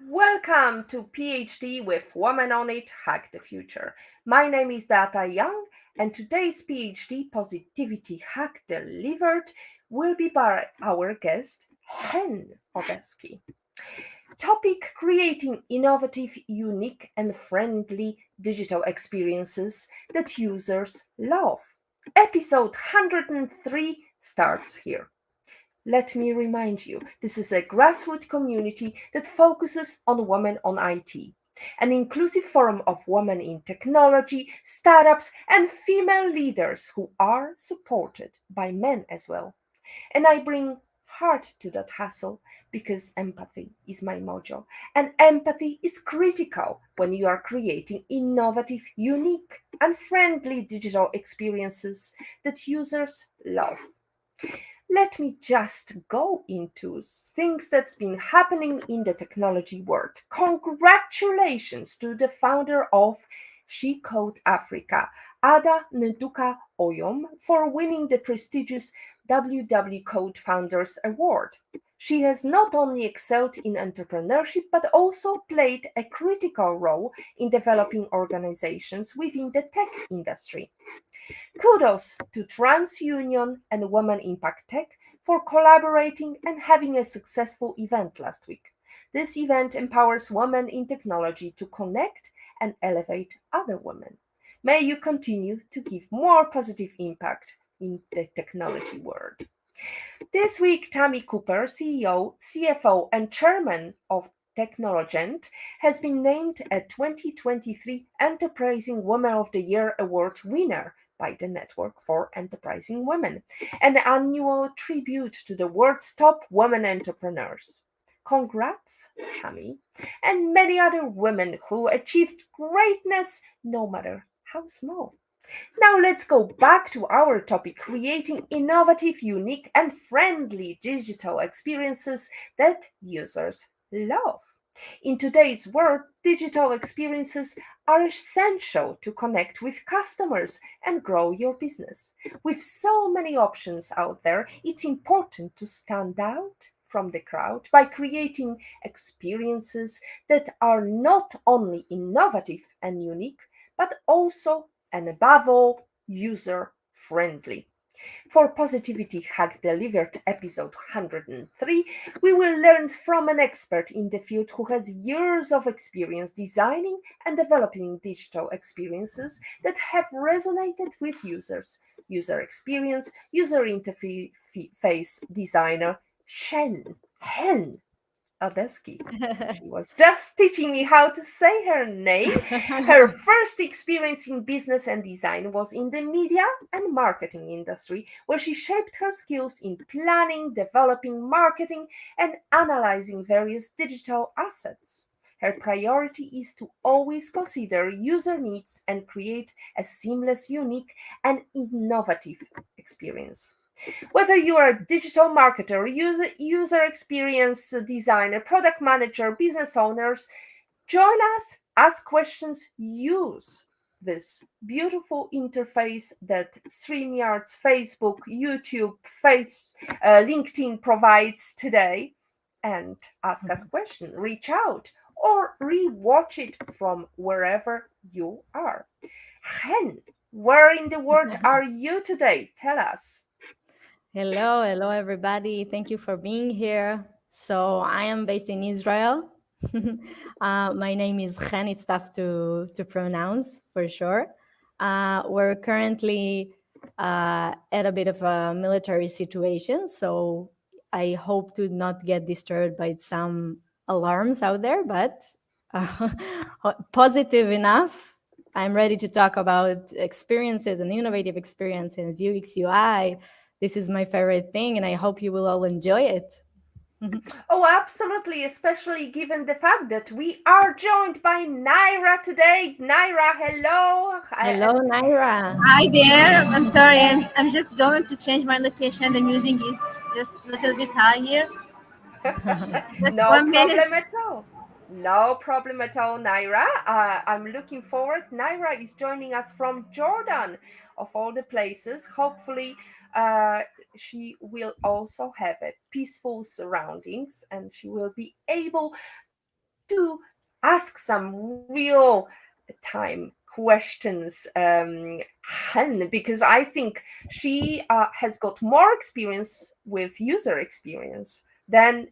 Welcome to PhD with Woman on It, Hack the Future. My name is Beata Young, and today's PhD Positivity Hack delivered will be by our guest, Chen Odesky. Topic: creating innovative, unique, and friendly digital experiences that users love. Episode 103 starts here. Let me remind you, this is a grassroots community that focuses on women on IT, an inclusive forum of women in technology, startups, and female leaders who are supported by men as well. And I bring heart to that hustle because empathy is my mojo. And empathy is critical when you are creating innovative, unique, and friendly digital experiences that users love. Let me just go into things that's been happening in the technology world. Congratulations to the founder of She Code Africa, Ada Nduka Oyom, for winning the prestigious WW Code Founders Award. She has not only excelled in entrepreneurship but also played a critical role in developing organizations within the tech industry. Kudos to TransUnion and Women Impact Tech for collaborating and having a successful event last week. This event empowers women in technology to connect and elevate other women. May you continue to give more positive impact in the technology world. This week, Tammy Cooper, CEO, CFO, and chairman of Technologent, has been named a 2023 Enterprising Woman of the Year Award winner by the Network for Enterprising Women, an annual tribute to the world's top women entrepreneurs. Congrats, Tammy, and many other women who achieved greatness no matter how small. Now let's go back to our topic: creating innovative, unique, and friendly digital experiences that users love. In today's world, digital experiences are essential to connect with customers and grow your business. With so many options out there, it's important to stand out from the crowd by creating experiences that are not only innovative and unique, but also and above all, user friendly. For Positivity Hack Delivered episode 103, we will learn from an expert in the field who has years of experience designing and developing digital experiences that have resonated with users. User experience, user interface designer Hen Odesky. She was just teaching me how to say her name. Her first experience in business and design was in the media and marketing industry, where she shaped her skills in planning, developing, marketing, and analyzing various digital assets. Her priority is to always consider user needs and create a seamless, unique, and innovative experience. Whether you are a digital marketer, user experience designer, product manager, business owners, join us, ask questions, use this beautiful interface that StreamYards, Facebook, YouTube, LinkedIn provides today, and ask us questions, reach out, or re-watch it from wherever you are. Hen, where in the world are you today? Tell us. Hello, everybody. Thank you for being here. So I am based in Israel. My name is Chen. It's tough to pronounce for sure. We're currently at a bit of a military situation, so I hope to not get disturbed by some alarms out there, but uh, positive enough. I'm ready to talk about experiences and innovative experiences, UX, UI. This is my favorite thing, and I hope you will all enjoy it. Oh, absolutely, especially given the fact that we are joined by Naira today. Naira, hello. Hello, Naira. Hi there. I'm sorry. I'm just going to change my location. The music is just a little bit high here. Just No 1 minute. problem at all. No problem at all, Naira. I'm looking forward. Naira is joining us from Jordan, of all the places. Hopefully, uh, she will also have a peaceful surroundings and she will be able to ask some real time questions, Hen, because I think she has got more experience with user experience than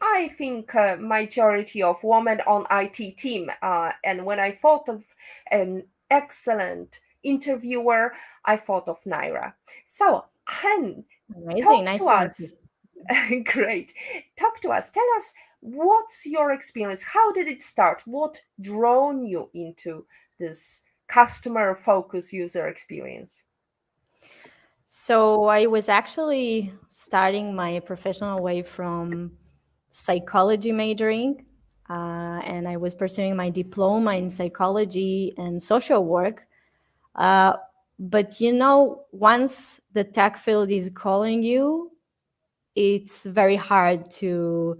I think majority of women on IT team. And when I thought of an excellent interviewer, I thought of Naira. So, Hen, Amazing. talk Nice to to meet you. us. Great. Talk to us. Tell us what's your experience? How did it start? What drawn you into this customer focused user experience? So I was actually starting my professional way from psychology majoring, and I was pursuing my diploma in psychology and social work. Uh, but once the tech field is calling you, it's very hard to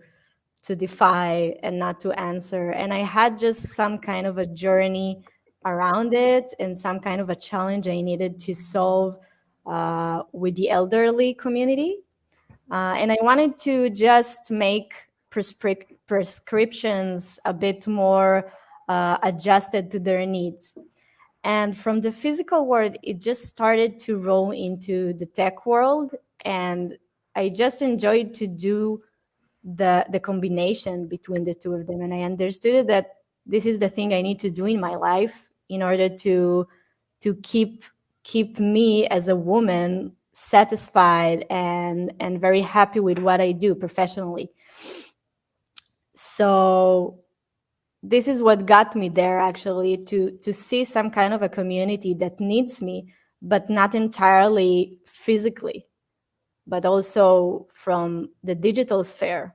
defy and not to answer. And I had just some kind of a journey around it and some kind of a challenge I needed to solve with the elderly community. And I wanted to just make prescriptions a bit more adjusted to their needs. And from the physical world, it just started to roll into the tech world. And I just enjoyed to do the combination between the two of them, and I understood that this is the thing I need to do in my life in order to keep me as a woman satisfied and very happy with what I do professionally. So this is what got me there, actually, to see some kind of a community that needs me, but not entirely physically, but also from the digital sphere.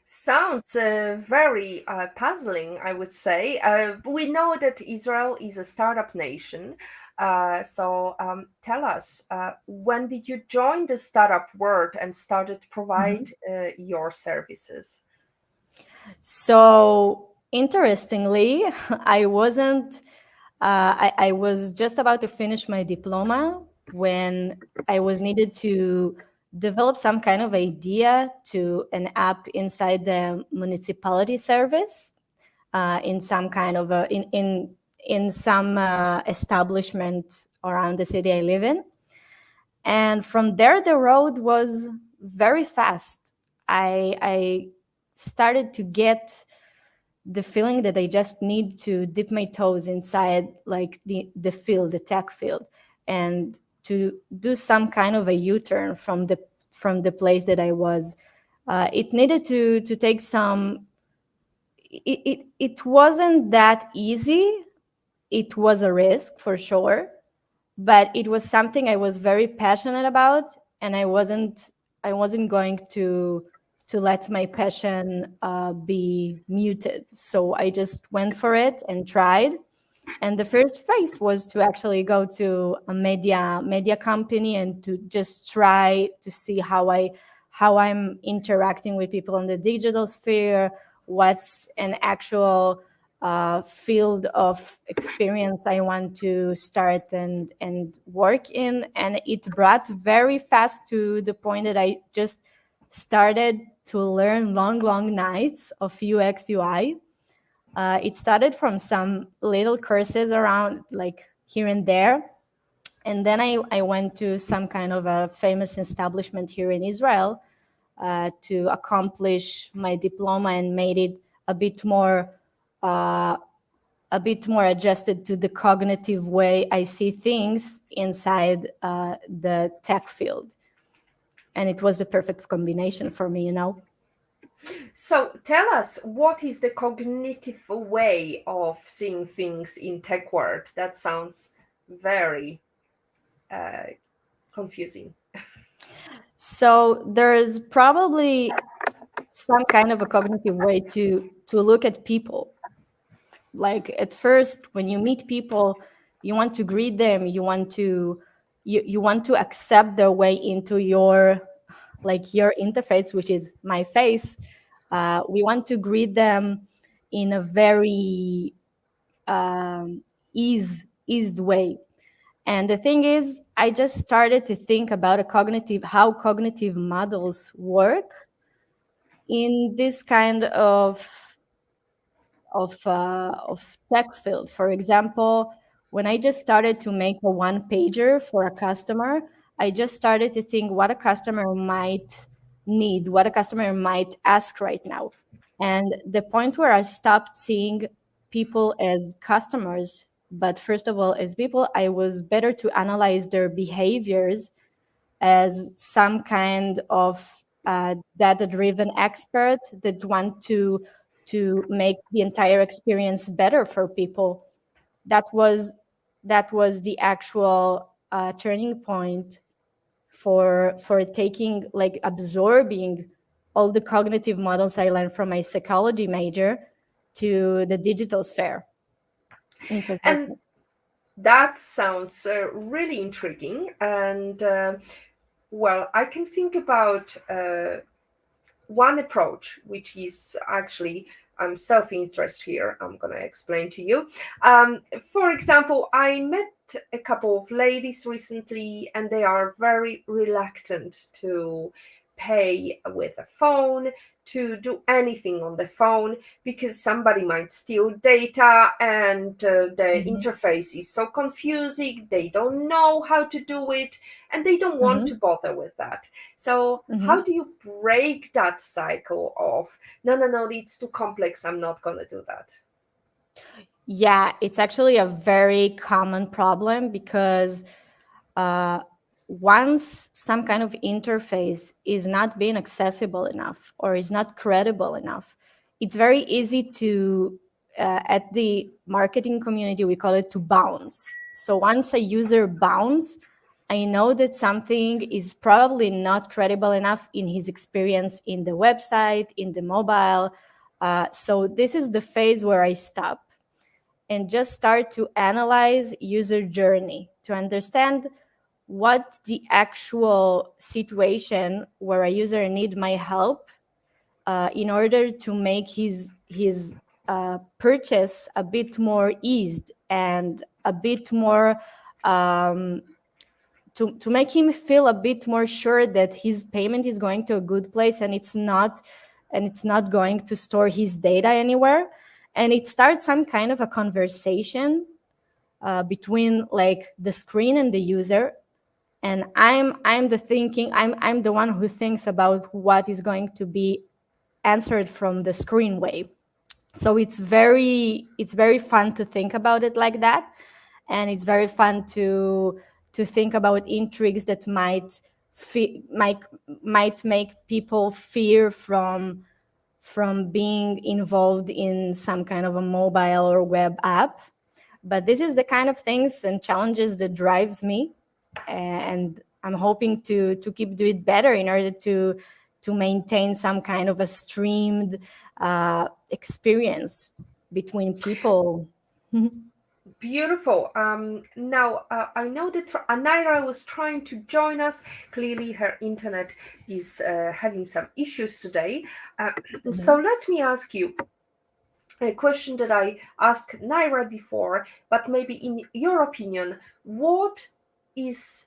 Sounds very puzzling, I would say. We know that Israel is a startup nation. So tell us, when did you join the startup world and started to provide your services? So interestingly, I wasn't. I was just about to finish my diploma when I was needed to develop some kind of idea to an app inside the municipality service, in some kind of a in some establishment around the city I live in. And from there, the road was very fast. I started to get the feeling that I just need to dip my toes inside, like the field, the tech field, and to do some kind of a U-turn from the place that I was. It needed to take some. It wasn't that easy. It was a risk for sure, but it was something I was very passionate about, and I wasn't going to let my passion be muted. So I just went for it and tried. And the first phase was to actually go to a media company and to just try to see how I'm interacting with people in the digital sphere, what's an actual field of experience I want to start and work in. And it brought very fast to the point that I just started to learn long nights of UX UI. It started from some little courses around, like here and there. And then I went to some kind of a famous establishment here in Israel to accomplish my diploma and made it a bit more uh, adjusted to the cognitive way I see things inside the tech field. And it was the perfect combination for me. So tell us, what is the cognitive way of seeing things in tech world? That sounds very uh, confusing. So there's probably some kind of a cognitive way to look at people. Like at first, when you meet people, you want to greet them, you want to accept their way into your interface, which is my face. We want to greet them in a very eased way. And the thing is, I just started to think about how cognitive models work. in this kind of tech field. For example, when I just started to make a one pager for a customer, I just started to think what a customer might need, what a customer might ask right now. And the point where I stopped seeing people as customers, but first of all, as people, I was better to analyze their behaviors as some kind of data-driven expert that want to make the entire experience better for people. That was the actual turning point for taking, like, absorbing all the cognitive models I learned from my psychology major to the digital sphere. And that sounds really intriguing. And well, I can think about one approach, which is actually self-interest here. I'm going to explain to you. For example, I met a couple of ladies recently, and they are very reluctant to pay with a phone, to do anything on the phone, because somebody might steal data, and the Mhm. interface is so confusing. They don't know how to do it, and they don't want to Mhm. bother with that. So how Mhm. do you break that cycle of no, it's too complex, I'm not going to do that? Yeah, it's actually a very common problem because uh, once some kind of interface is not being accessible enough or is not credible enough, it's very easy to, at the marketing community, we call it to bounce. So once a user bounce, I know that something is probably not credible enough in his experience in the website, in the mobile. So this is the phase where I stop and just start to analyze user journey to understand what the actual situation where a user need my help in order to make his purchase a bit more eased and a bit more um, to make him feel a bit more sure that his payment is going to a good place and it's not going to store his data anywhere. And it starts some kind of a conversation between, like, the screen and the user. And I'm the one who thinks about what is going to be answered from the screen way. So it's very fun to think about it like that, and it's very fun to think about intrigues that might make people fear from being involved in some kind of a mobile or web app. But this is the kind of things and challenges that drives me, and I'm hoping to keep do it better in order to maintain some kind of a streamed experience between people. Beautiful. Now, I know that Anaira was trying to join us. Clearly, her internet is having some issues today. So Mhm. let me ask you a question that I asked Naira before, but maybe in your opinion, what is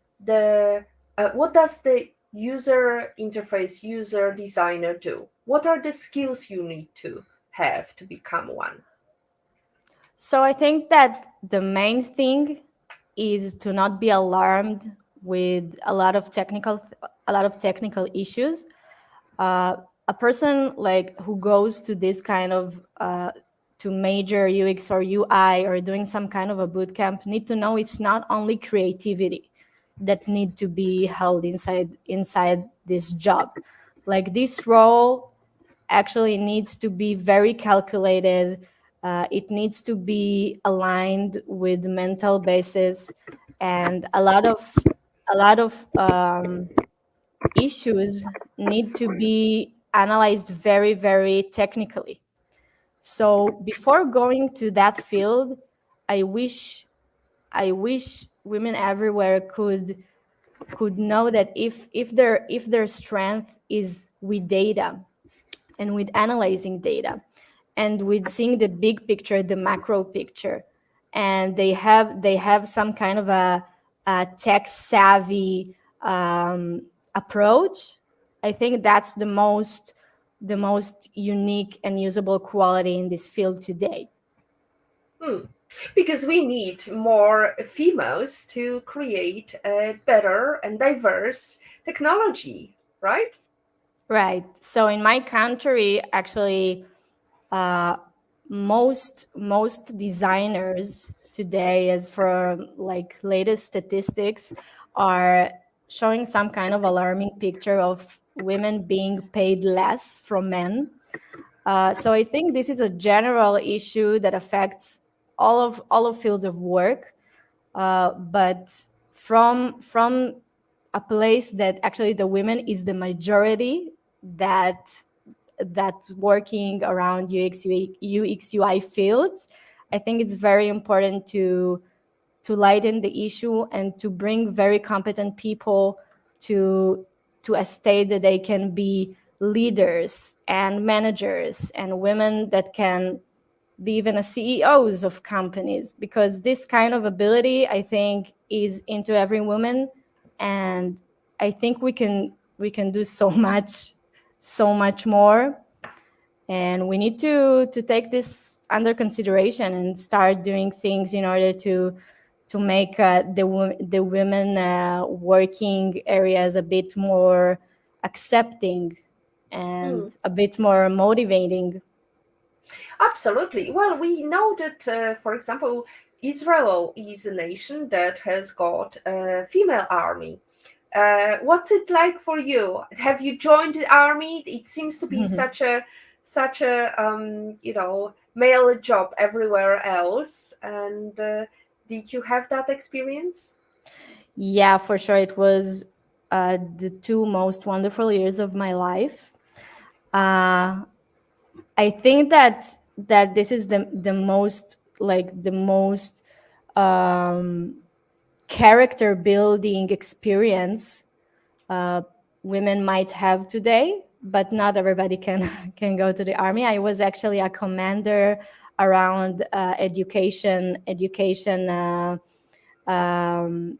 what does the user interface, user designer do? What are the skills you need to have to become one? So I think that the main thing is to not be alarmed with a lot of technical issues. uh, a person like who goes to this kind of to major UX or UI or doing some kind of a boot camp need to know it's not only creativity that need to be held inside this job. Like, this role actually needs to be very calculated. It needs to be aligned with mental basis, and a lot of issues need to be analyzed very, very technically. So before going to that field, I wish I wish women everywhere could know that if their strength is with data and with analyzing data and with seeing the big picture, the macro picture, and they have some kind of a tech savvy approach. I think that's the most the most unique and usable quality in this field today. Because we need more females to create a better and diverse technology, right? Right. So in my country, actually, uh, most designers today, as for like latest statistics, are showing some kind of alarming picture of women being paid less from men. So I think this is a general issue that affects all of fields of work, but from a place that actually the women is the majority that's working around UX UI fields. I think it's very important to lighten the issue and to bring very competent people to a state that they can be leaders and managers and women that can be even a CEOs of companies, because this kind of ability, I think, is into every woman, and I think we can do so much more, and we need to take this under consideration and start doing things in order to make the women working areas a bit more accepting and a bit more motivating. Absolutely. Well, we know that, for example, Israel is a nation that has got a female army. What's it like for you? Have you joined the army? It seems to be such a male job everywhere else. And did you have that experience? Yeah, for sure. It was the two most wonderful years of my life. Uh, I think that this is the most character building experience women might have today, but not everybody can can go to the army. I was actually a commander around education um,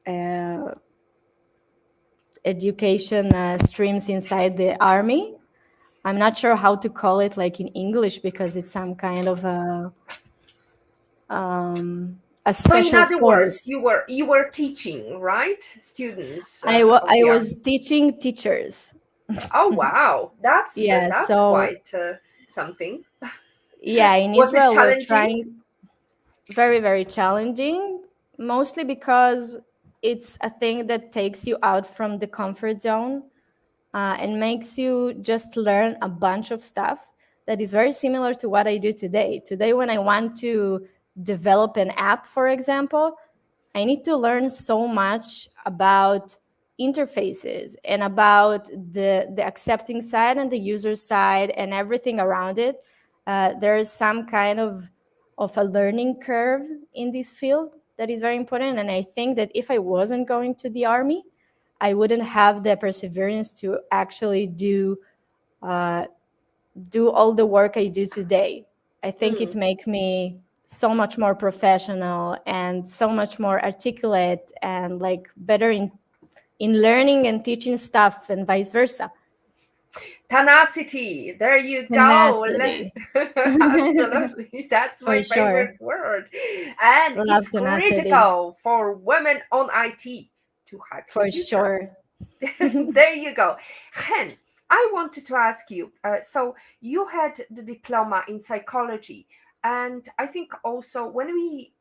uh, education streams inside the army. I'm not sure how to call it like in English, because it's some kind of a So, in special other words, force. you were teaching, right? Students of I the was army. teaching teachers. Oh wow, that's uh, Yeah, that's so quite something. yeah, in Was it Israel we're challenging? trying, very, very challenging, mostly because it's a thing that takes you out from the comfort zone and makes you just learn a bunch of stuff that is very similar to what I do today. Today, when I want to develop an app, for example, I need to learn so much about interfaces and about the accepting side and the user side and everything around it. There is some kind of a learning curve in this field that is very important. And I think that if I wasn't going to the army, I wouldn't have the perseverance to actually do all the work I do today. I think it make me so much more professional and so much more articulate and like better in learning and teaching stuff and vice versa. Tenacity. There you go. Tenacity. Absolutely. That's For my sure. favorite word. And it's Love tenacity. critical for women on IT to hack the For future. sure. There you go. Hen, I wanted to ask you, so you had the diploma in psychology, and I think also when we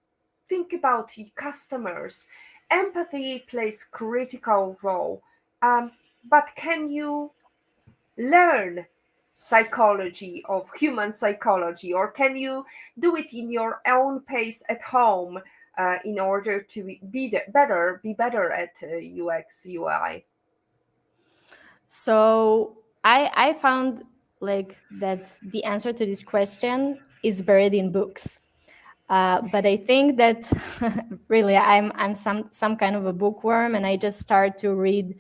think about customers, empathy plays critical role. But can you learn psychology of human psychology, or can you do it in your own pace at home in order to be better at UX UI? So I found like that the answer to this question is buried in books. But I think that really I'm some kind of a bookworm, and I just start to read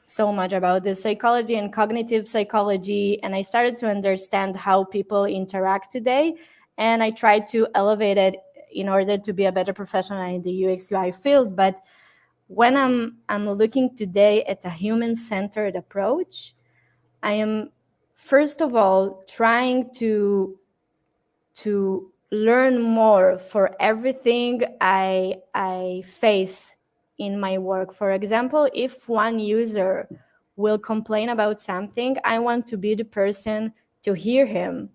so much about the psychology and cognitive psychology, and I started to understand how people interact today, and I tried to elevate it in order to be a better professional in the UX UI field. But when I'm looking today at a human centered approach, I am first of all, trying to learn more for everything I face in my work. For example, if one user will complain about something, I want to be the person to hear him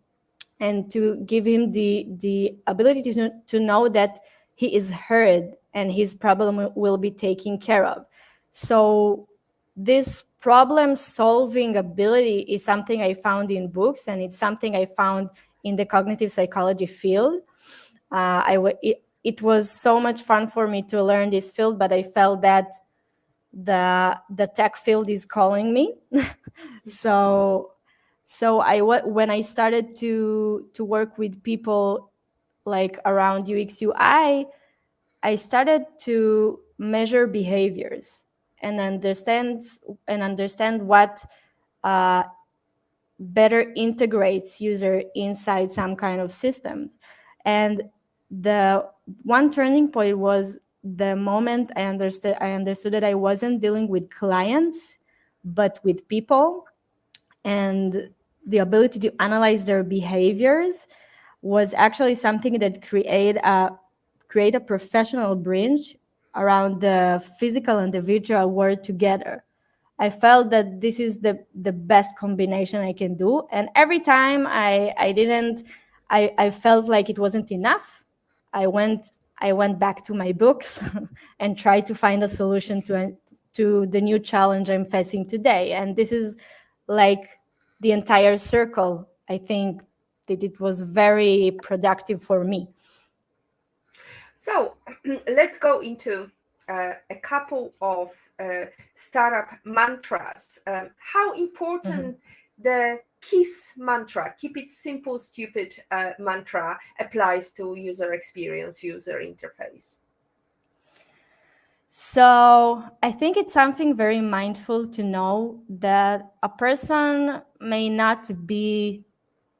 and to give him the ability to know that he is heard and his problem will be taken care of. So this problem solving ability is something I found in books, and it's something I found in the cognitive psychology field. It was so much fun for me to learn this field, but I felt that the tech field is calling me. so when I started to work with people like around UX UI, I started to measure behaviors and understand what uh, better integrates user inside some kind of system. And the one turning point was the moment I understood that I wasn't dealing with clients, but with people, and the ability to analyze their behaviors was actually something that create a professional bridge around the physical and the virtual world together. I felt that this is the best combination I can do. And every time I felt like it wasn't enough, I went I went back to my books and tried to find a solution to the new challenge I'm facing today. And this is like the entire circle. I think that it was very productive for me. So let's go into a couple of startup mantras. How important the KISS mantra, keep it simple, stupid mantra, applies to user experience, user interface? So I think it's something very mindful to know that a person may not be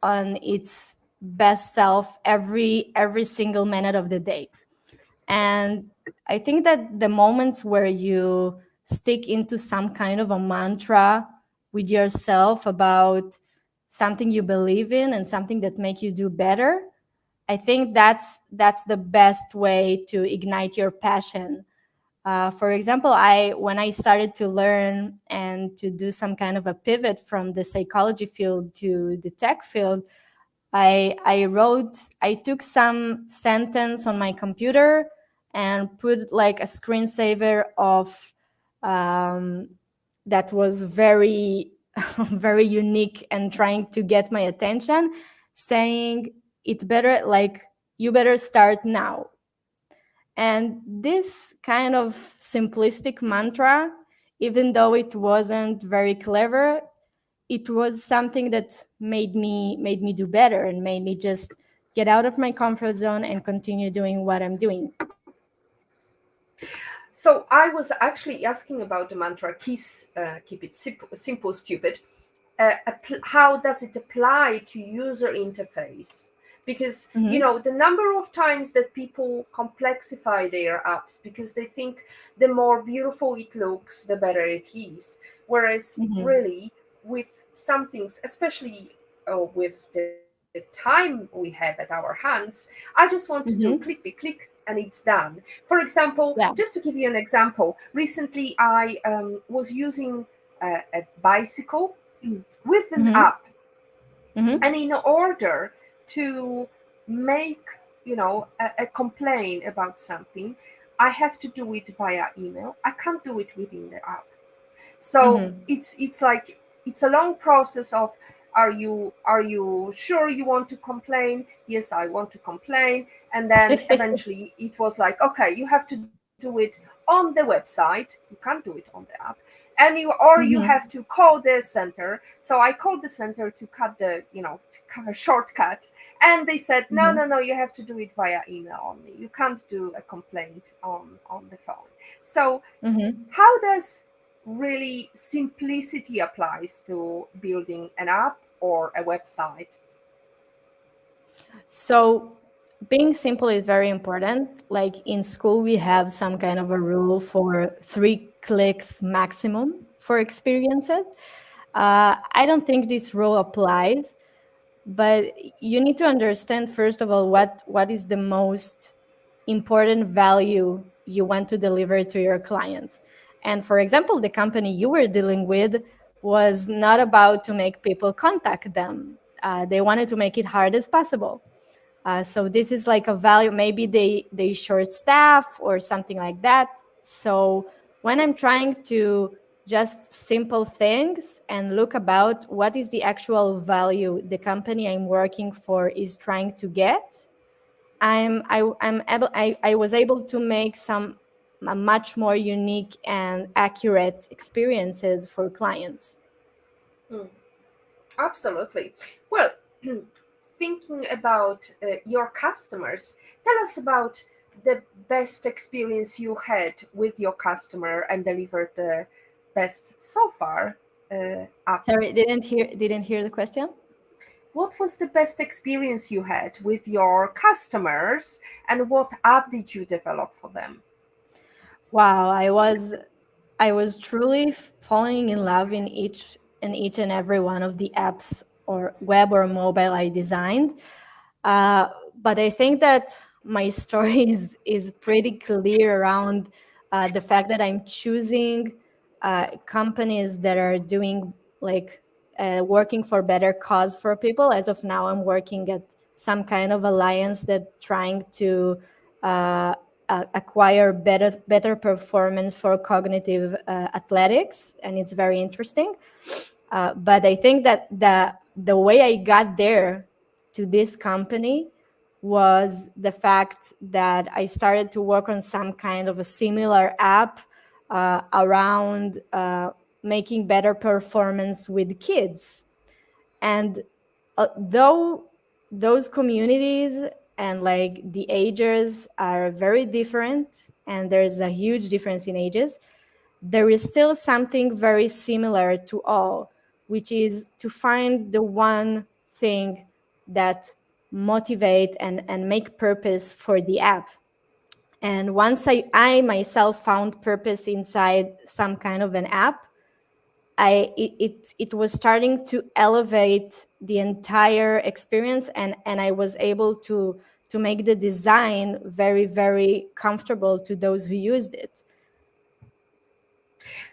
on its best self every single minute of the day. And I think that the moments where you stick into some kind of a mantra with yourself about something you believe in and something that make you do better, I think that's the best way to ignite your passion. For example, I when I started to learn and to do some kind of a pivot from the psychology field to the tech field, I took some sentence on my computer and put like a screensaver of um, that was very very unique and trying to get my attention, saying it better like you better start now. And this kind of simplistic mantra, even though it wasn't very clever, it was something that made me do better and made me just get out of my comfort zone and continue doing what I'm doing. So I was actually asking about the mantra KISS, keep it simple, stupid. How does it apply to user interface? Because Mm-hmm. the number of times that people complexify their apps because they think the more beautiful it looks, the better it is. Whereas Mm-hmm. really, with some things, especially with the time we have at our hands, I just want to do Mm-hmm. click and it's done. For example, Yeah. just to give you an example, recently I was using a bicycle with an Mm-hmm. app, Mm-hmm. and in order to make a complaint about something, I have to do it via email. I can't do it within the app. So Mm-hmm. it's like it's a long process of, are you sure you want to complain? Yes, I want to complain. And then eventually it was like, okay, you have to do it on the website. You can't do it on the app. And you have to Mm-hmm. call the center. So I called the center to cut to cut a shortcut. And they said, no, Mm-hmm. no, no, you have to do it via email only. You can't do a complaint on the phone. So Mm-hmm. how does really simplicity applies to building an app or a website? So being simple is very important. Like in school, we have some kind of a rule for 3 clicks maximum for experiences. I don't think this rule applies, but you need to understand first of all what is the most important value you want to deliver to your clients. And for example, the company you were dealing with was not about to make people contact them. They wanted to make it hard as possible. So this is like a value. Maybe they short staff or something like that. So when I'm trying to just simple things and look about what is the actual value the company I'm working for is trying to get, I was able to make some much more unique and accurate experiences for clients. Mm, absolutely. Well, thinking about your customers, tell us about the best experience you had with your customer and delivered the best so far app. Sorry, didn't hear the question. What was the best experience you had with your customers and what app did you develop for them? Wow, I was truly falling in love in each and every one of the apps or web or mobile I designed. Uh, but I think that my story is pretty clear around the fact that I'm choosing companies that are doing like working for better cause for people. As of now, I'm working at some kind of alliance that trying to uh, acquire better performance for cognitive athletics, and it's very interesting. But I think that the way I got there to this company was the fact that I started to work on some kind of a similar app around making better performance with kids. And though those communities and like the ages are very different, and there's a huge difference in ages, there is still something very similar to all, which is to find the one thing that motivate and make purpose for the app. And once I myself found purpose inside some kind of an app, it was starting to elevate the entire experience, and I was able to make the design very, very comfortable to those who used it.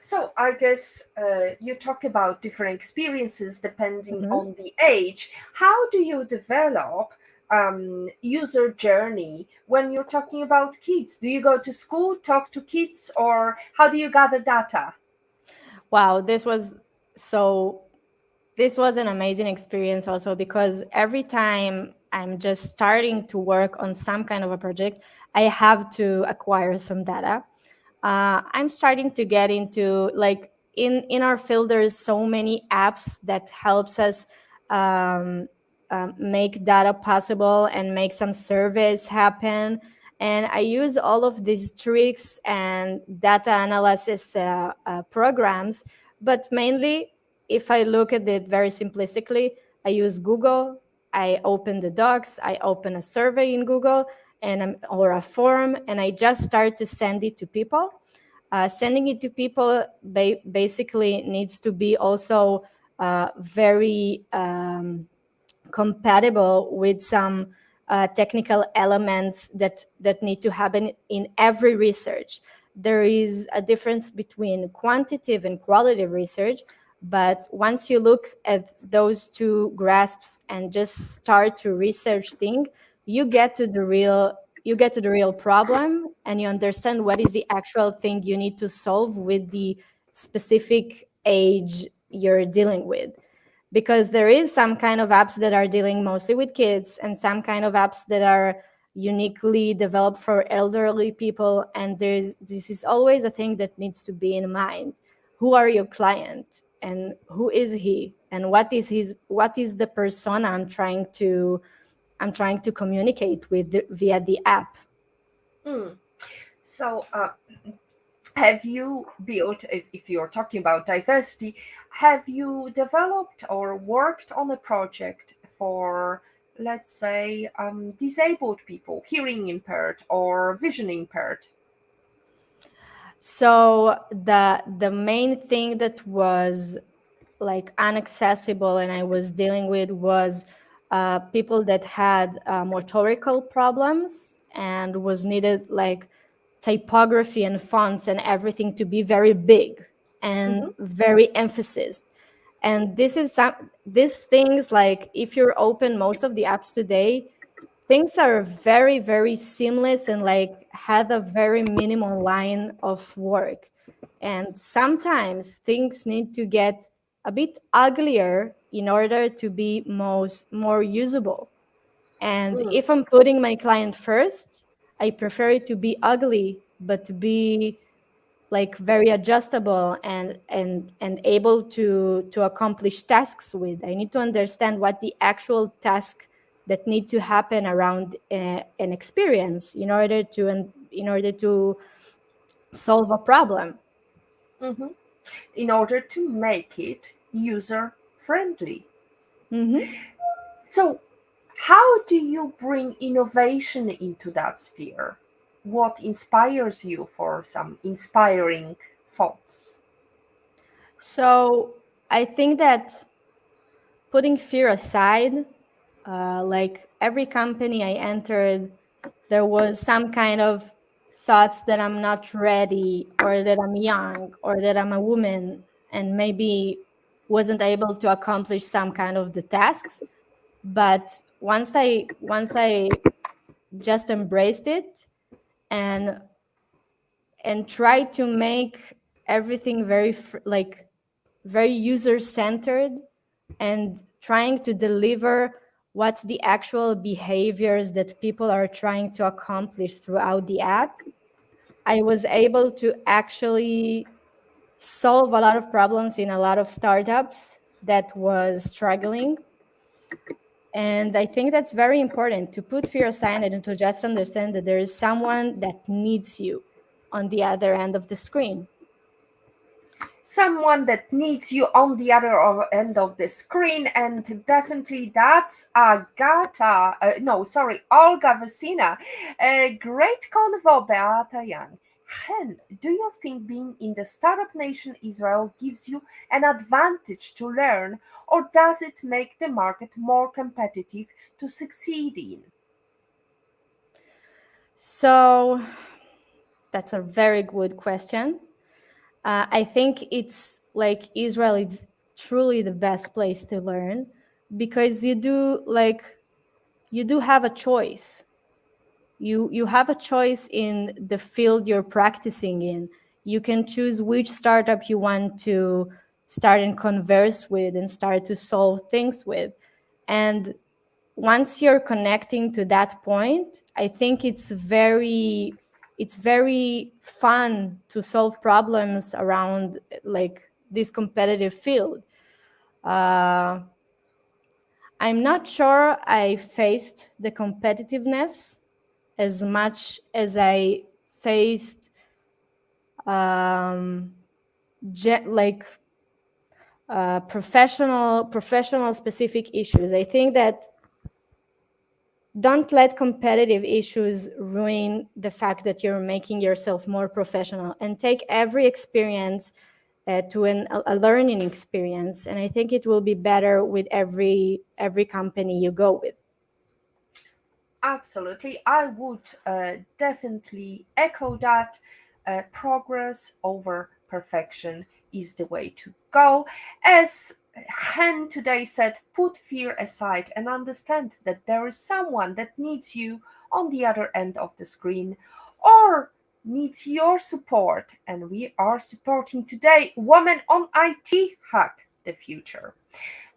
So I guess you talk about different experiences depending Mhm. on the age. How do you develop user journey when you're talking about kids? Do you go to school, talk to kids, or how do you gather data? Wow, so this was an amazing experience also, because every time I'm just starting to work on some kind of a project, I have to acquire some data. I'm starting to get into like in our field. There's so many apps that helps us um, make data possible and make some surveys happen. And I use all of these tricks and data analysis programs, but mainly, if I look at it very simplistically, I use Google. I open the docs, I open a survey in Google, or a form, and I just start to send it to people. Sending it to people basically needs to be also very compatible with some technical elements that need to happen in every research. There is a difference between quantitative and qualitative research, but once you look at those two grasps and just start to research things, you get to the real problem, and you understand what is the actual thing you need to solve with the specific age you're dealing with. Because there is some kind of apps that are dealing mostly with kids, and some kind of apps that are uniquely developed for elderly people, and this is always a thing that needs to be in mind. Who are your client, and who is he, and what is the persona I'm trying to communicate with via the app. Mm. So have you built, if you're talking about diversity, have you developed or worked on a project for, let's say, disabled people, hearing impaired or vision impaired? So the main thing that was like inaccessible and I was dealing with was people that had motorical problems and was needed like typography and fonts and everything to be very big and Mhm. very emphasized. And this is these things, like if you're open most of the apps today, things are very, very seamless and like have a very minimal line of work. And sometimes things need to get a bit uglier in order to be more usable. And Mm. if I'm putting my client first, I prefer it to be ugly, but to be like very adjustable and able to accomplish tasks with. I need to understand what the actual task that need to happen around an experience in order to solve a problem. Mhm. In order to make it user friendly. Mm-hmm. So, how do you bring innovation into that sphere? What inspires you for some inspiring thoughts? So I think that putting fear aside, like every company I entered, there was some kind of thoughts that I'm not ready or that I'm young or that I'm a woman and maybe wasn't able to accomplish some kind of the tasks. But once I just embraced it and try to make everything very like very user centered and trying to deliver what's the actual behaviors that people are trying to accomplish throughout the app, I was able to actually solve a lot of problems in a lot of startups that was struggling. And I think that's very important, to put fear aside and to just understand that there is someone that needs you on the other end of the screen. Someone that needs you on the other end of the screen, and definitely that's Agata, no, sorry, Olga Vesina. A great convo, Beata Young. Hen, do you think being in the startup nation Israel gives you an advantage to learn, or does it make the market more competitive to succeed in? So that's a very good question. I think it's like Israel is truly the best place to learn because you do have a choice. You have a choice in the field you're practicing in. You can choose which startup you want to start and converse with and start to solve things with. And once you're connecting to that point, I think it's very fun to solve problems around like this competitive field. uh, I'm not sure I faced the competitiveness as much as I faced um, like professional specific issues. I think that don't let competitive issues ruin the fact that you're making yourself more professional, and take every experience to a learning experience. And I think it will be better with every company you go with. Absolutely. I would definitely echo that. Progress over perfection is the way to go. As Hen today said, put fear aside and understand that there is someone that needs you on the other end of the screen or needs your support. And we are supporting today Women on IT Hack the Future.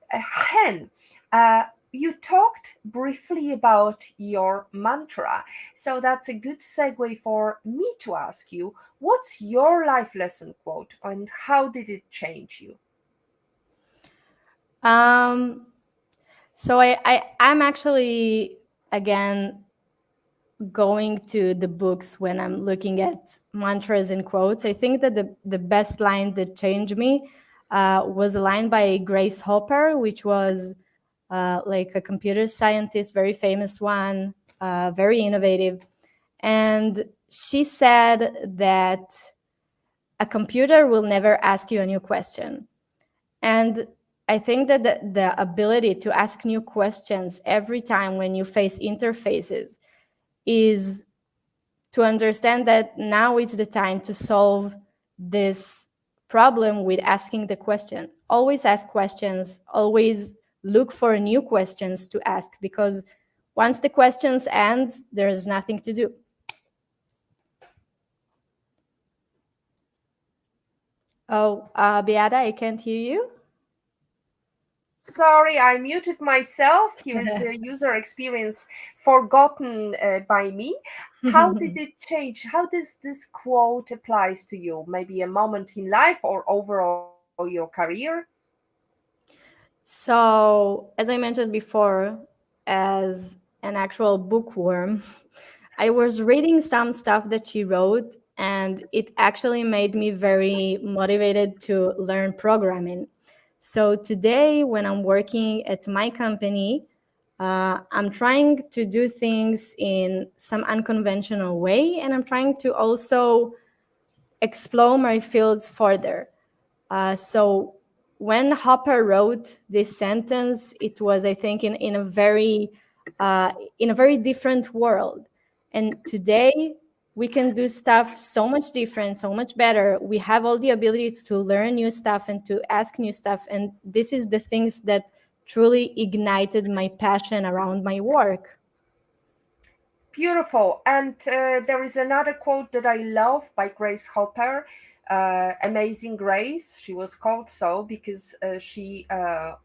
Hen, uh, you talked briefly about your mantra, so that's a good segue for me to ask you, what's your life lesson quote and how did it change you? um, so I'm actually again going to the books when I'm looking at mantras and quotes. I think that the best line that changed me was a line by Grace Hopper, which was like a computer scientist, very famous one, very innovative. And she said that a computer will never ask you a new question. And I think that the ability to ask new questions every time when you face interfaces is to understand that now is the time to solve this problem with asking the question. Always ask questions, always look for new questions to ask, because once the questions end, there's nothing to do. Oh, Beata, I can't hear you. Sorry, I muted myself. Here is a user experience forgotten by me. How did it change? How does this quote applies to you? Maybe a moment in life or overall your career? So, as I mentioned before, as an actual bookworm, I was reading some stuff that she wrote, and it actually made me very motivated to learn programming. So, today, when I'm working at my company, I'm trying to do things in some unconventional way, and I'm trying to also explore my fields further. So when Hopper wrote this sentence, it was, I think, in a very different world. And today we can do stuff so much different, so much better. We have all the abilities to learn new stuff and to ask new stuff. And this is the things that truly ignited my passion around my work. Beautiful. And there is another quote that I love by Grace Hopper, Amazing Grace. She was called so because she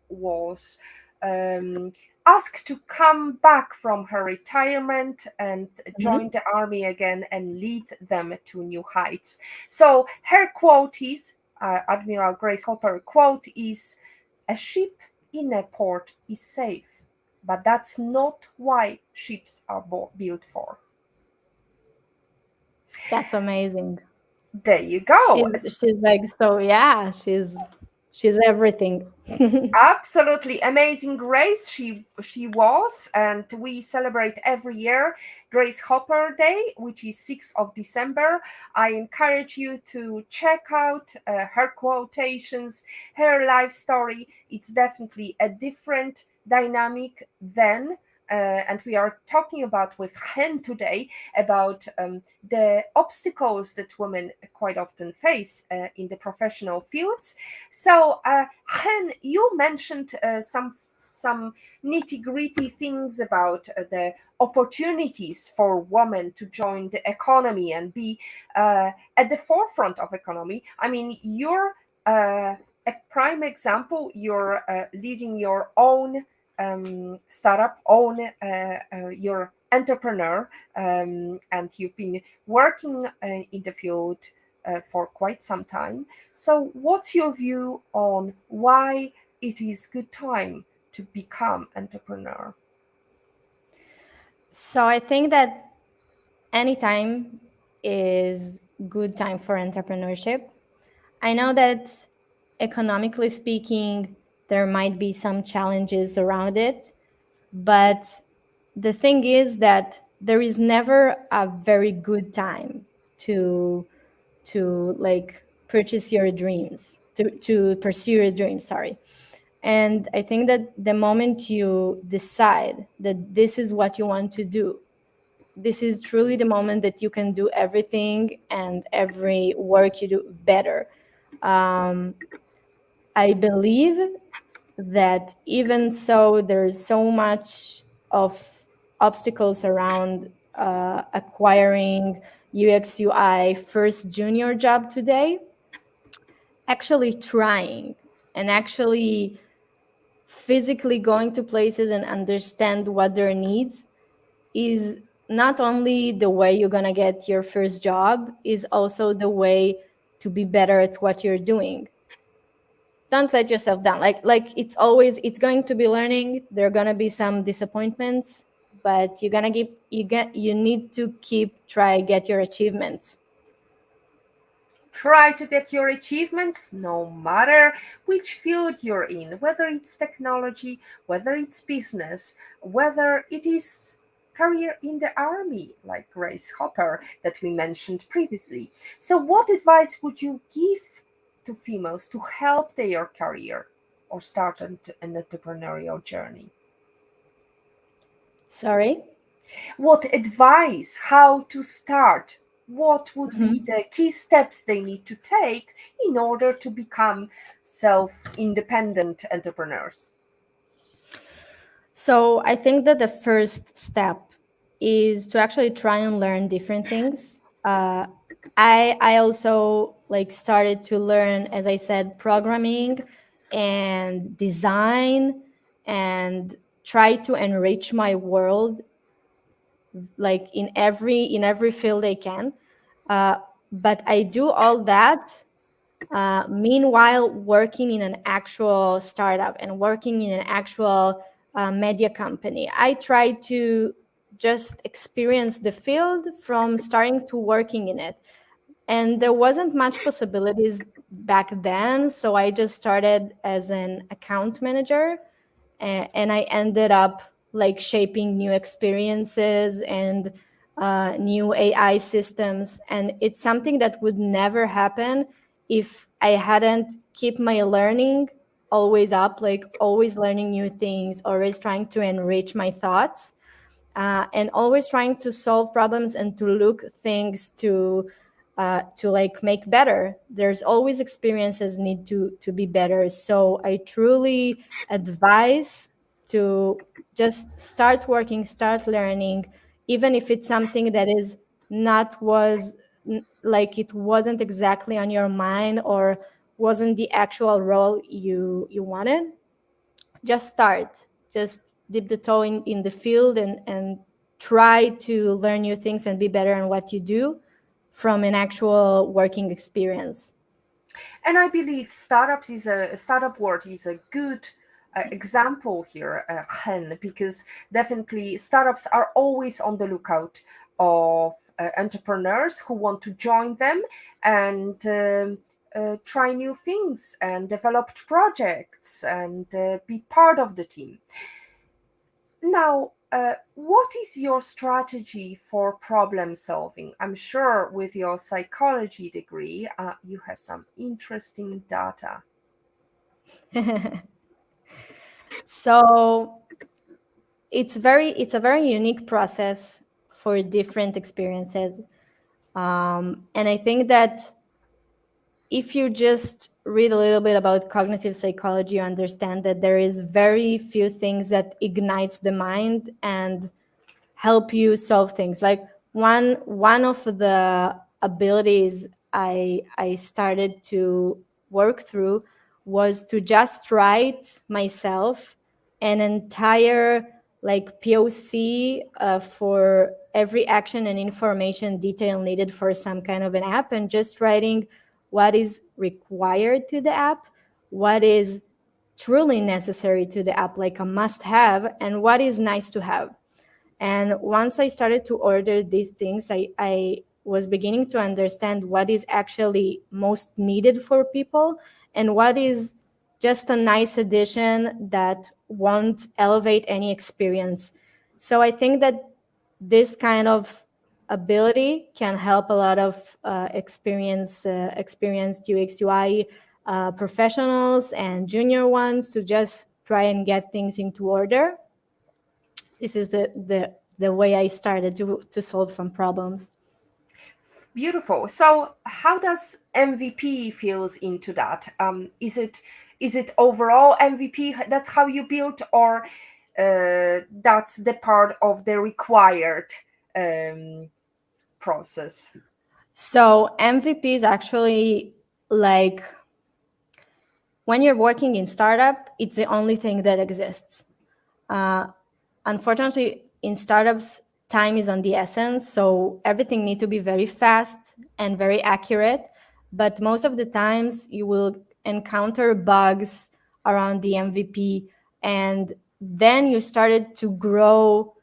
was um, asked to come back from her retirement and join the army again and lead them to new heights. So her quote is, Admiral Grace Hopper quote is, a ship in a port is safe, but that's not why ships are built for. That's amazing. There you go. She's like, so yeah, she's everything. Absolutely amazing Grace. She was, and we celebrate every year Grace Hopper Day, which is 6th of December. I encourage you to check out her quotations, her life story. It's definitely a different dynamic than. And we are talking about with Hen today about the obstacles that women quite often face in the professional fields. So, Hen, you mentioned some nitty gritty things about the opportunities for women to join the economy and be at the forefront of economy. I mean, you're a prime example. You're leading your own startup, own your entrepreneur, and you've been working in the field for quite some time. So, what's your view on why it is good time to become entrepreneur? So I think that anytime is good time for entrepreneurship. I know that economically speaking, there might be some challenges around it, but the thing is that there is never a very good time to like purchase your dreams, to pursue your dreams, sorry. And I think that the moment you decide that this is what you want to do, this is truly the moment that you can do everything and every work you do better. I believe that even so, there's so much of obstacles around acquiring UX UI first junior job today. Actually trying and actually physically going to places and understand what their needs is not only the way you're going to get your first job, is also the way to be better at what you're doing. Don't let yourself down. Like it's going to be learning. There are going to be some disappointments, but you need to get your achievements. Try to get your achievements no matter which field you're in, whether it's technology, whether it's business, whether it is career in the army, like Grace Hopper that we mentioned previously. So, what advice would you give to females to help their career or start an entrepreneurial journey? Sorry. What advice, how to start? What would be the key steps they need to take in order to become self-independent entrepreneurs? So I think that the first step is to actually try and learn different things. I also like started to learn, as I said, programming and design, and try to enrich my world like in every field I can. But I do all that meanwhile working in an actual startup and working in an actual media company. I try to just experience the field from starting to working in it. And there wasn't much possibilities back then, so I just started as an account manager, and I ended up like shaping new experiences and new AI systems. And it's something that would never happen if I hadn't keep my learning always up, like always learning new things, always trying to enrich my thoughts, and always trying to solve problems and to look things to like make better. There's always experiences need to be better. So I truly advise to just start working, start learning, even if it's something that is not was like it wasn't exactly on your mind or wasn't the actual role you wanted. Just start, just dip the toe in the field, and try to learn new things and be better in what you do from an actual working experience. And I believe startup world is a good example here, Hen, because definitely startups are always on the lookout of entrepreneurs who want to join them and try new things and develop projects and be part of the team. Now, what is your strategy for problem solving? I'm sure with your psychology degree, you have some interesting data. So it's a very unique process for different experiences, and I think that if you just read a little bit about cognitive psychology, you understand that there is very few things that ignites the mind and help you solve things. Like one of the abilities I started to work through was to just write myself an entire like POC for every action and information detail needed for some kind of an app, and just writing what is required to the app, what is truly necessary to the app, like a must have, and what is nice to have. And once I started to order these things, I was beginning to understand what is actually most needed for people and what is just a nice addition that won't elevate any experience. So I think that this kind of ability can help a lot of experienced UX UI professionals and junior ones to just try and get things into order. This is the way I started to solve some problems. Beautiful. So, how does MVP feels into that? Is it overall MVP? That's how you build, or that's the part of the required um, process? So MVP is actually like when you're working in startup, it's the only thing that exists. Uh, Unfortunately, in startups, time is on the essence, so everything needs to be very fast and very accurate. But most of the times, you will encounter bugs around the MVP, and then you started to grow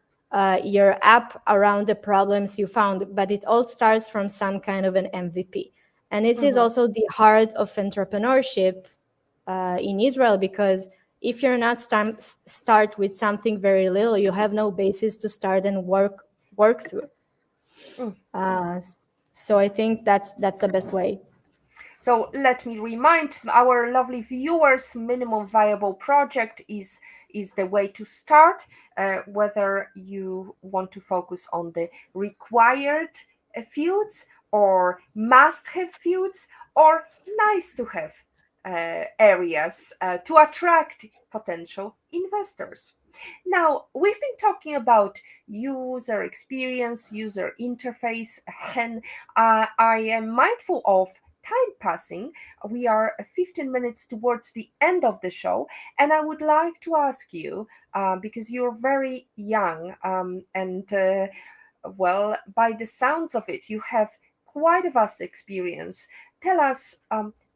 your app around the problems you found. But it all starts from some kind of an MVP, and this is Mhm. also the heart of entrepreneurship in Israel, because if you're not start with something very little, you have no basis to start and work through. Mm. Uh, so I think that's the best way. So let me remind our lovely viewers, minimum viable project is the way to start, whether you want to focus on the required fields or must have fields or nice to have areas to attract potential investors. Now, we've been talking about user experience, user interface, and I am mindful of time passing. We are 15 minutes towards the end of the show, and I would like to ask you, because you're very young, and well, by the sounds of it, you have quite a vast experience. Tell us,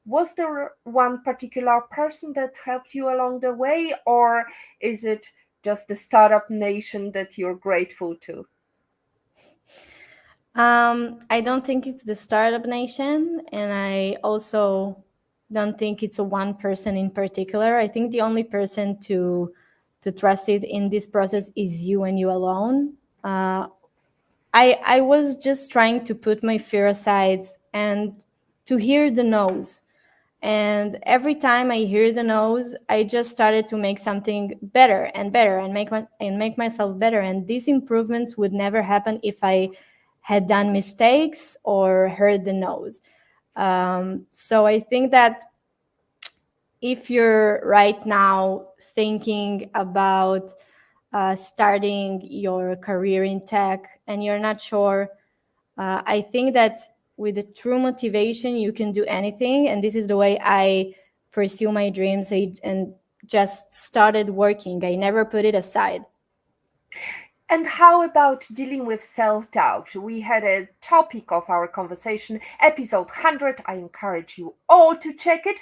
was there one particular person that helped you along the way, or is it just the startup nation that you're grateful to? I don't think it's the startup nation, and I also don't think it's a one person in particular. I think the only person to trust it in this process is you and you alone. I was just trying to put my fear aside and to hear the no's. And every time I hear the no's, I just started to make something better and better and make myself better. And these improvements would never happen if I had done mistakes or heard the no's. So I think that if you're right now thinking about starting your career in tech and you're not sure, I think that with the true motivation, you can do anything. And this is the way I pursue my dreams and just started working. I never put it aside. And how about dealing with self doubt? We had a topic of our conversation, episode 100. I encourage you all to check it.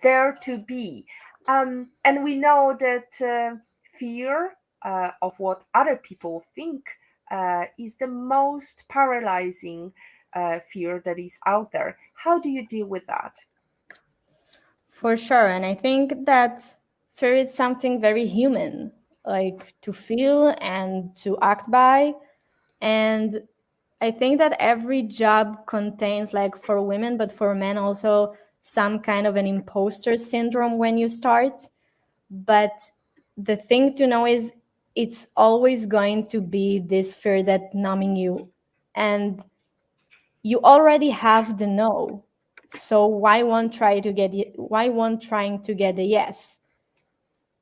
There to be. And we know that fear of what other people think is the most paralyzing fear that is out there. How do you deal with that? For sure. And I think that fear is something very human, like to feel and to act by. And I think that every job contains, like for women, but for men also, some kind of an imposter syndrome when you start. But the thing to know is it's always going to be this fear that numbing you. And you already have the no. So why won't trying to get a yes?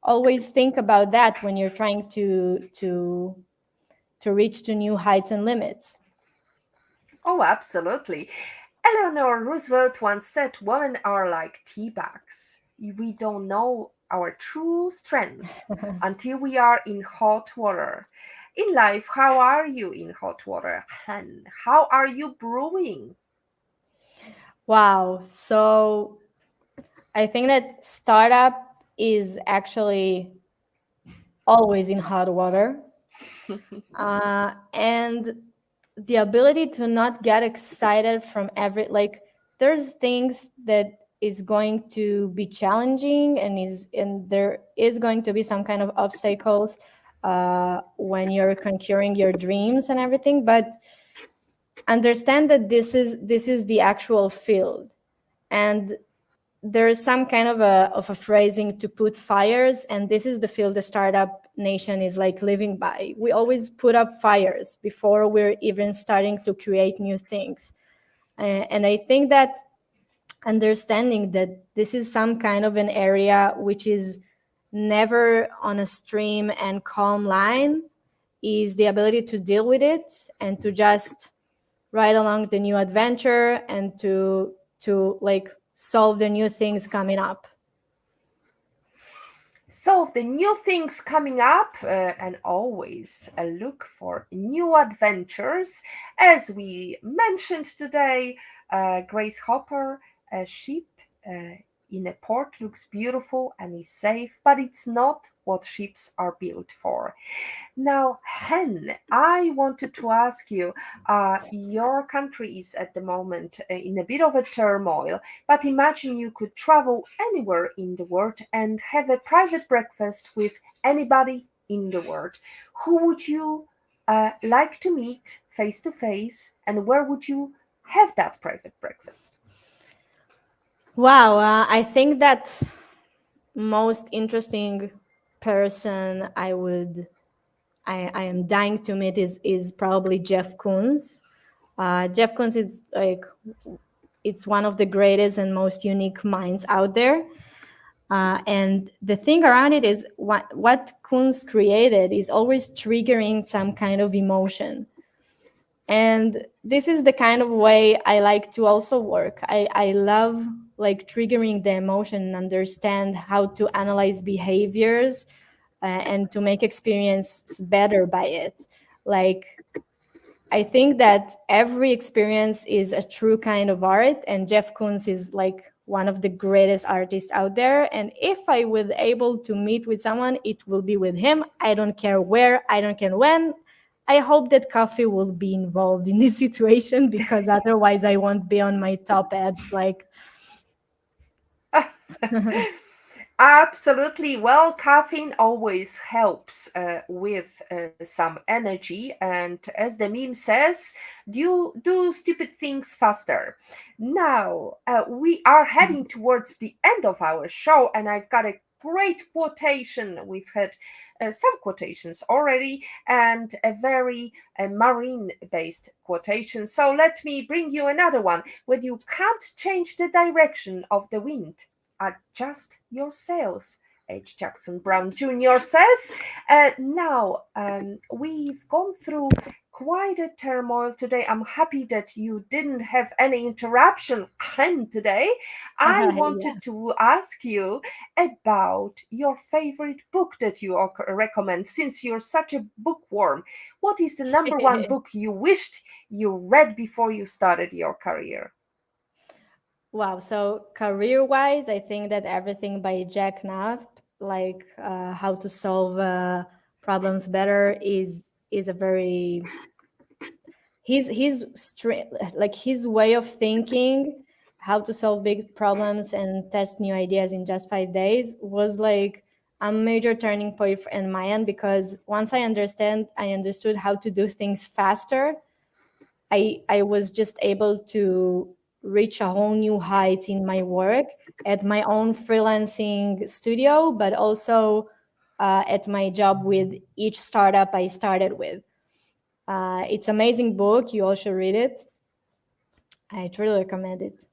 Always think about that when you're trying to reach to new heights and limits. Oh, absolutely. Eleanor Roosevelt once said, women are like tea bags. We don't know our true strength until we are in hot water. In life, how are you in hot water? And how are you brewing? Wow. So I think that startup is actually always in hot water. And the ability to not get excited from there's things that is going to be challenging and there is going to be some kind of obstacles when you're conquering your dreams and everything, but understand that this is the actual field. And there is some kind of a phrasing to put fires, and this is the field the startup nation is like living by. We always put up fires before we're even starting to create new things. And I think that understanding that this is some kind of an area which is never on a stream and calm line is the ability to deal with it and to just ride along the new adventure and to like solve the new things coming up. So, the new things coming up, and always a look for new adventures. As we mentioned today, Grace Hopper, a ship in a port, looks beautiful and is safe, but it's not what ships are built for. Now, Hen, I wanted to ask you, your country is at the moment in a bit of a turmoil, but imagine you could travel anywhere in the world and have a private breakfast with anybody in the world. Who would you like to meet face to face, and where would you have that private breakfast? Wow, I think that most interesting person I am dying to meet is probably Jeff Koons. Jeff Koons is like it's one of the greatest and most unique minds out there. And the thing around it is what Koons created is always triggering some kind of emotion. And this is the kind of way I like to also work. I love like triggering the emotion and understand how to analyze behaviors and to make experience better by it. Like I think that every experience is a true kind of art, and Jeff Koons is like one of the greatest artists out there. And if I was able to meet with someone, it will be with him. I don't care where, I don't care when. I hope that coffee will be involved in this situation because otherwise I won't be on my top edge. Like, Absolutely. Well, caffeine always helps with some energy. And as the meme says, do stupid things faster. Now, we are heading towards the end of our show, and I've got a great quotation. We've had some quotations already, and a very marine based quotation. So let me bring you another one. When you can't change the direction of the wind, adjust your sails. H. Jackson Brown Jr. says. Now, we've gone through quite a turmoil today. I'm happy that you didn't have any interruption today. I yeah. wanted to ask you about your favorite book that you recommend, since you're such a bookworm. What is the number one book you wished you read before you started your career? Wow. So career wise, I think that everything by Jack Knapp, like how to solve problems better, is a very like his way of thinking, how to solve big problems and test new ideas in just 5 days was like a major turning point in my end because once I understood how to do things faster. I was just able to reach a whole new height in my work at my own freelancing studio, but also at my job with each startup I started with. It's amazing book. You all should read it. I truly recommend it.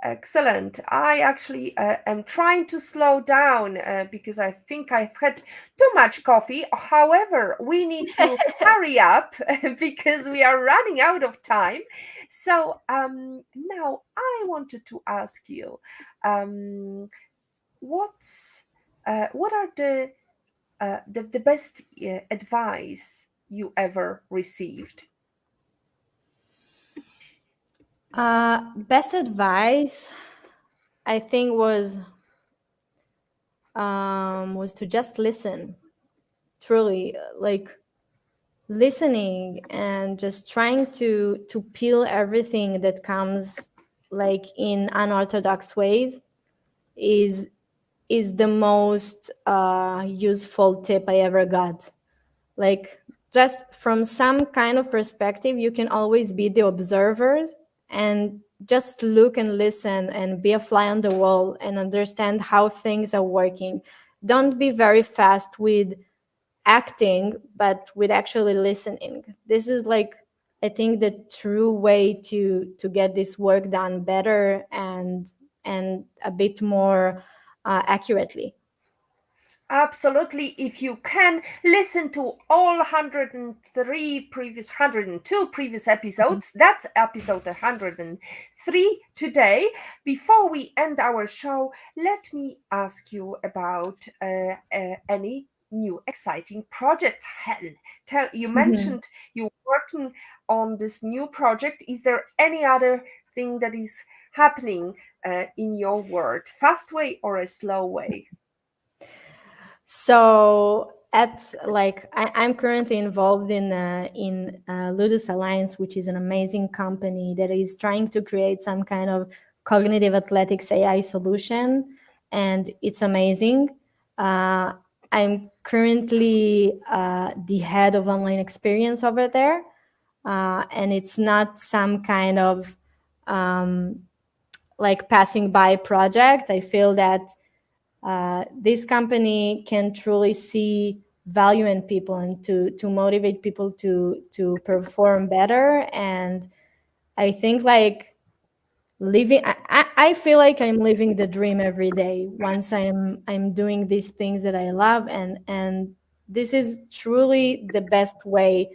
Excellent. I actually am trying to slow down because I think I've had too much coffee. However, we need to hurry up because we are running out of time. So now I wanted to ask you, um, what are the best advice you ever received? Best advice, I think, was to just listen. Truly, like listening and just trying to peel everything that comes like in unorthodox ways is is the most useful tip I ever got. Like just from some kind of perspective, you can always be the observers and just look and listen and be a fly on the wall and understand how things are working. Don't be very fast with acting, but with actually listening. This is like I think the true way to get this work done better and a bit more accurately. Absolutely. If you can listen to all 103 previous 102 previous episodes, that's episode 103 today. Before we end our show, let me ask you about any new exciting projects. Helen, you mentioned you're working on this new project. Is there any other thing that is happening in your world, fast way or a slow way? So I'm currently involved in Ludus Alliance, which is an amazing company that is trying to create some kind of cognitive athletics AI solution, and it's amazing. Uh, I'm currently the head of online experience over there, and it's not some kind of um, like passing by project. I feel that this company can truly see value in people and to motivate people to perform better. And I think like living I feel like I'm living the dream every day once I'm doing these things that I love, and this is truly the best way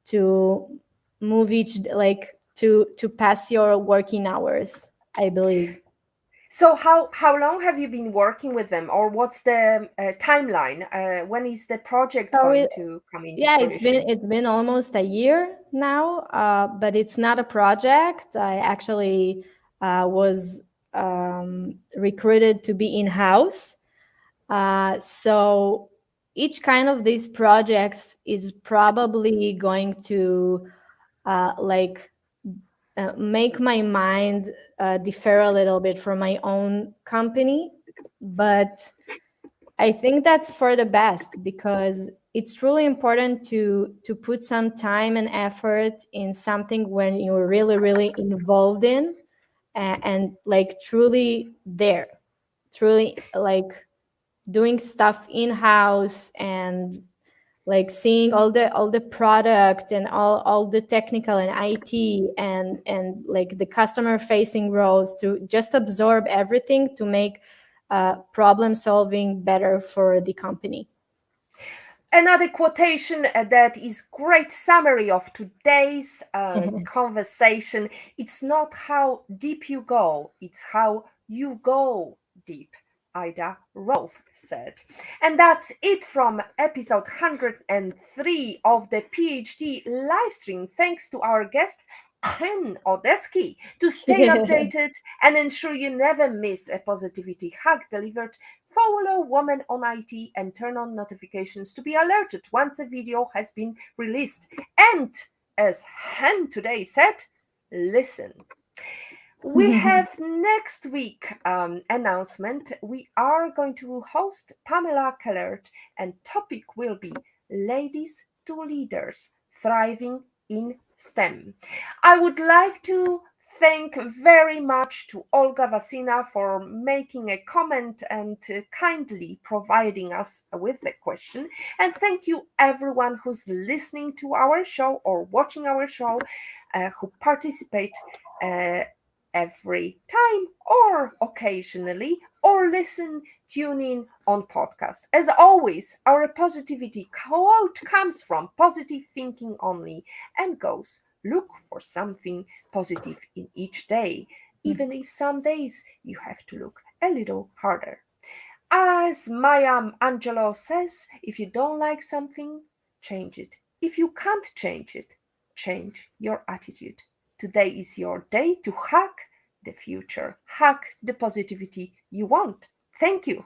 to move each like to pass your working hours, I believe. So how long have you been working with them, or what's the timeline? When is the project So going it, to come into yeah, it's been fruition? it's been almost a year now, but it's not a project. I actually was recruited to be in house. So each kind of these projects is probably going to like make my mind differ a little bit from my own company, but I think that's for the best because it's really important to put some time and effort in something when you're really involved in, and like truly there, truly like doing stuff in house, and like seeing all the product and all the technical and IT and like the customer facing roles, to just absorb everything to make problem solving better for the company. Another quotation that is great summary of today's conversation. It's not how deep you go, it's how you go deep, Ida Rolf said. And that's it from episode 103 of the PhD live stream. Thanks to our guest Chen Odesky. To stay updated and ensure you never miss a positivity hack delivered, follow Woman on IT and turn on notifications to be alerted once a video has been released. And as Han today said, listen. We have next week announcement. We are going to host Pamela Kellert, and topic will be ladies to leaders thriving in STEM. I would like to thank very much to Olga Vasina for making a comment and kindly providing us with a question. And thank you everyone who's listening to our show or watching our show, who participate uh, every time or occasionally, or listen, tune in on podcasts. As always, our positivity quote comes from Positive Thinking Only and goes, look for something positive in each day, even if some days you have to look a little harder. As Maya Angelou says, if you don't like something, change it. If you can't change it, change your attitude. Today is your day to hack the future, hack the positivity you want. Thank you.